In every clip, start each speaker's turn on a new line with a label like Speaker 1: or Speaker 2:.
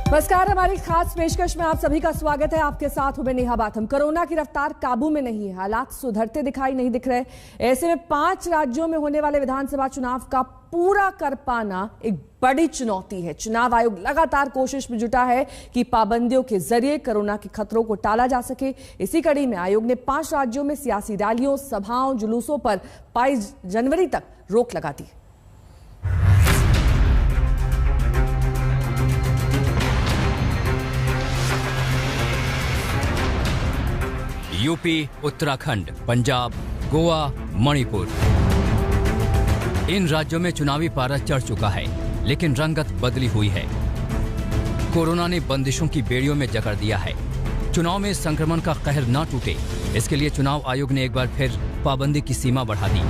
Speaker 1: नमस्कार, हमारी खास पेशकश में आप सभी का स्वागत है। आपके साथ हूं मैं नेहा बाथम। कोरोना की रफ्तार काबू में नहीं है, हालात सुधरते दिखाई नहीं दिख रहे। ऐसे में 5 राज्यों में होने वाले विधानसभा चुनाव का पूरा कर पाना एक बड़ी चुनौती है। चुनाव आयोग लगातार कोशिश में जुटा है कि पाबंदियों के जरिए कोरोना के खतरों को टाला जा सके। इसी कड़ी में आयोग ने 5 राज्यों में सियासी रैलियों, सभाओं, जुलूसों पर 22 जनवरी तक रोक लगा दी।
Speaker 2: यूपी, उत्तराखंड, पंजाब, गोवा, मणिपुर, इन राज्यों में चुनावी पारा चढ़ चुका है, लेकिन रंगत बदली हुई है। कोरोना ने बंदिशों की बेड़ियों में जकड़ दिया है। चुनाव में संक्रमण का कहर न टूटे, इसके लिए चुनाव आयोग ने एक बार फिर पाबंदी की सीमा बढ़ा दी।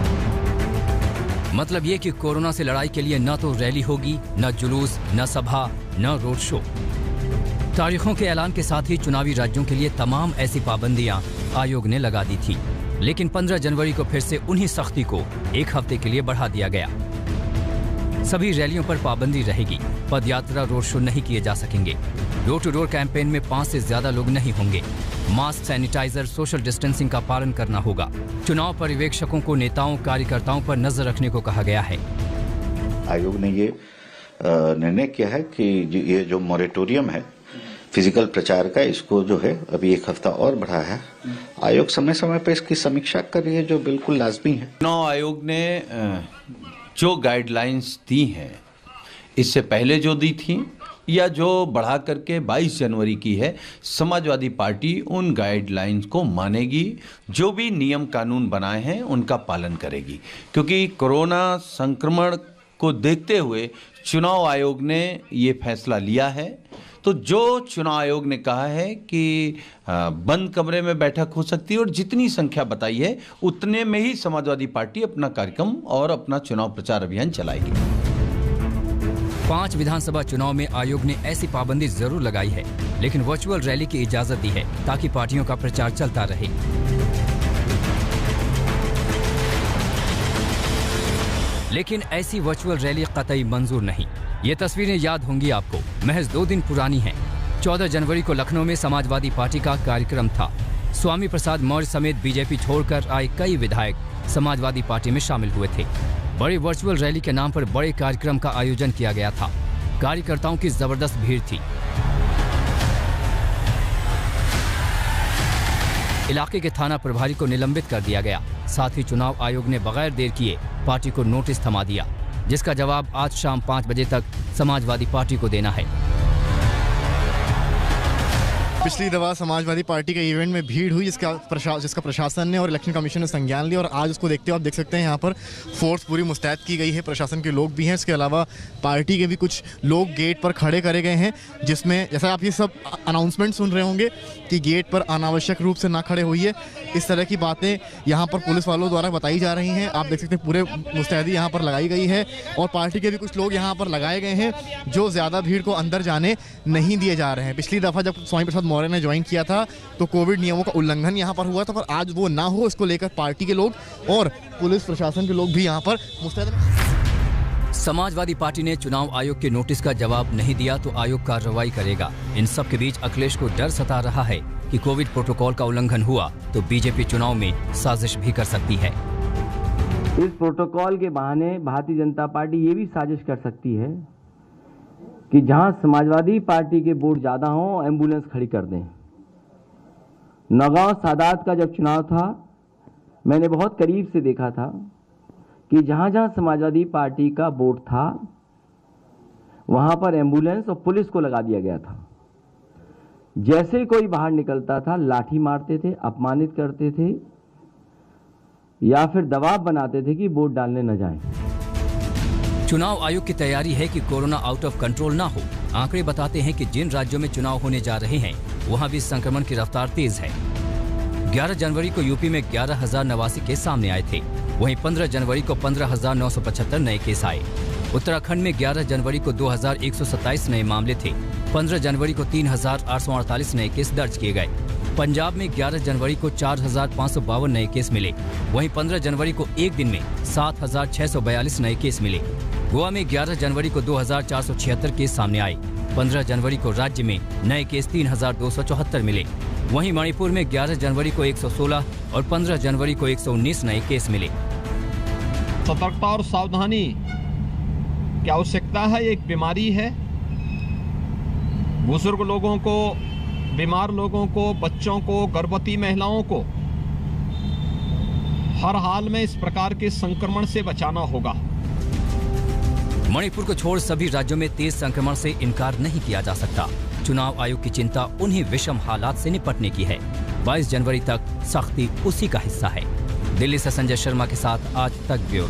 Speaker 2: मतलब ये कि कोरोना से लड़ाई के लिए न तो रैली होगी, न जुलूस, न सभा, न रोड शो। तारीखों के ऐलान के साथ ही चुनावी राज्यों के लिए तमाम ऐसी पाबंदियां आयोग ने लगा दी थी, लेकिन 15 जनवरी को फिर से उन्हीं सख्ती को 1 हफ्ते के लिए बढ़ा दिया गया। सभी रैलियों पर पाबंदी रहेगी, पदयात्रा, रोड शो नहीं किए जा सकेंगे। डोर टू डोर कैंपेन में 5 से ज्यादा लोग नहीं होंगे। मास्क, सैनिटाइजर, सोशल डिस्टेंसिंग का पालन करना होगा। चुनाव पर्यवेक्षकों को नेताओं, कार्यकर्ताओं पर नजर रखने को कहा गया है।
Speaker 3: आयोग ने ये निर्णय किया है कि ये जो मॉरेटोरियम है फिजिकल प्रचार का, इसको जो है अभी 1 हफ्ता और बढ़ा है। आयोग समय समय पर इसकी समीक्षा कर रही है, जो बिल्कुल लाजमी है।
Speaker 4: चुनाव आयोग ने जो गाइडलाइंस दी हैं, इससे पहले जो दी थी या जो बढ़ा करके 22 जनवरी की है, समाजवादी पार्टी उन गाइडलाइंस को मानेगी। जो भी नियम कानून बनाए हैं उनका पालन करेगी, क्योंकि कोरोना संक्रमण को देखते हुए चुनाव आयोग ने ये फैसला लिया है। तो जो चुनाव आयोग ने कहा है कि बंद कमरे में बैठक हो सकती है और जितनी संख्या बताई है उतने में ही समाजवादी पार्टी अपना कार्यक्रम और अपना चुनाव प्रचार अभियान चलाएगी।
Speaker 2: 5 विधानसभा चुनाव में आयोग ने ऐसी पाबंदी जरूर लगाई है, लेकिन वर्चुअल रैली की इजाजत दी है ताकि पार्टियों का प्रचार चलता रहे। लेकिन ऐसी वर्चुअल रैली कतई मंजूर नहीं। ये तस्वीरें याद होंगी आपको, महज 2 दिन पुरानी हैं। 14 जनवरी को लखनऊ में समाजवादी पार्टी का कार्यक्रम था। स्वामी प्रसाद मौर्य समेत बीजेपी छोड़कर आए कई विधायक समाजवादी पार्टी में शामिल हुए थे। बड़ी वर्चुअल रैली के नाम पर बड़े कार्यक्रम का आयोजन किया गया था। कार्यकर्ताओं की जबरदस्त भीड़ थी। इलाके के थाना प्रभारी को निलंबित कर दिया गया। साथ ही चुनाव आयोग ने बगैर देर किए पार्टी को नोटिस थमा दिया, जिसका जवाब आज शाम 5 बजे तक समाजवादी पार्टी को देना है।
Speaker 5: पिछली दफा समाजवादी पार्टी के इवेंट में भीड़ हुई, जिसका प्रशासन ने और इलेक्शन कमीशन ने संज्ञान लिया, और आज उसको देखते हुए आप देख सकते हैं यहाँ पर फोर्स पूरी मुस्तैद की गई है। प्रशासन के लोग भी हैं, इसके अलावा पार्टी के भी कुछ लोग गेट पर खड़े करे गए हैं, जिसमें जैसा आप ये सब अनाउंसमेंट सुन रहे होंगे कि गेट पर अनावश्यक रूप से ना खड़े होइए, इस तरह की बातें यहाँ पर पुलिस वालों द्वारा बताई जा रही हैं। आप देख सकते हैं पूरे मुस्तैदी यहाँ पर लगाई गई है, और पार्टी के भी कुछ लोग यहाँ पर लगाए गए हैं जो ज़्यादा भीड़ को अंदर जाने नहीं दिए जा रहे हैं। पिछली दफ़ा जब स्वामी प्रसाद मौर्य ने ज्वाइन किया था तो कोविड नियमों का उल्लंघन यहाँ पर हुआ था, पर आज वो ना हो, इसको लेकर पार्टी के लोग और पुलिस प्रशासन के लोग भी यहाँ पर मुस्तैद।
Speaker 2: समाजवादी पार्टी ने चुनाव आयोग के नोटिस का जवाब नहीं दिया तो आयोग कार्रवाई करेगा। इन सब के बीच अखिलेश को डर सता रहा है कि कोविड प्रोटोकॉल का उल्लंघन हुआ तो बीजेपी चुनाव में साजिश भी कर सकती है।
Speaker 6: इस प्रोटोकॉल के बहाने भारतीय जनता पार्टी ये भी साजिश कर सकती है कि जहां समाजवादी पार्टी के वोट ज्यादा हों, एम्बुलेंस खड़ी कर दें। नौगांव सादात का जब चुनाव था, मैंने बहुत करीब से देखा था कि जहां जहां समाजवादी पार्टी का वोट था वहां पर एम्बुलेंस और पुलिस को लगा दिया गया था। जैसे ही कोई बाहर निकलता था लाठी मारते थे, अपमानित करते थे या फिर दबाव बनाते थे कि वोट डालने न जाएं।
Speaker 2: चुनाव आयोग की तैयारी है कि कोरोना आउट ऑफ कंट्रोल ना हो। आंकड़े बताते हैं कि जिन राज्यों में चुनाव होने जा रहे हैं वहां भी संक्रमण की रफ्तार तेज है। 11 जनवरी को यूपी में 11,089 केस सामने आए थे। वहीं 15 जनवरी को 15,975 नए केस आए। उत्तराखंड में 11 जनवरी को 2,127 नए मामले थे। 15 जनवरी को 3,848 नए केस दर्ज किए गए। पंजाब में 11 जनवरी को 4,552 नए केस मिले। वहीं 15 जनवरी को एक दिन में 7,642 नए केस मिले। गोवा में 11 जनवरी को 2,476 केस सामने आए। 15 जनवरी को राज्य में नए केस 3,274 मिले। वहीं मणिपुर में 11 जनवरी को 116 और 15 जनवरी को 119 नए केस मिले।
Speaker 7: सतर्कता और सावधानी की आवश्यकता है। एक बीमारी है। बुजुर्ग लोगों को, बीमार लोगों को, बच्चों को, गर्भवती महिलाओं को हर हाल में इस प्रकार के संक्रमण से बचाना होगा।
Speaker 2: मणिपुर को छोड़ सभी राज्यों में तेज संक्रमण से इनकार नहीं किया जा सकता। चुनाव आयोग की चिंता उन्हीं विषम हालात से निपटने की है। 22 जनवरी तक सख्ती उसी का हिस्सा है। दिल्ली से संजय शर्मा के साथ आज तक ब्यूरो।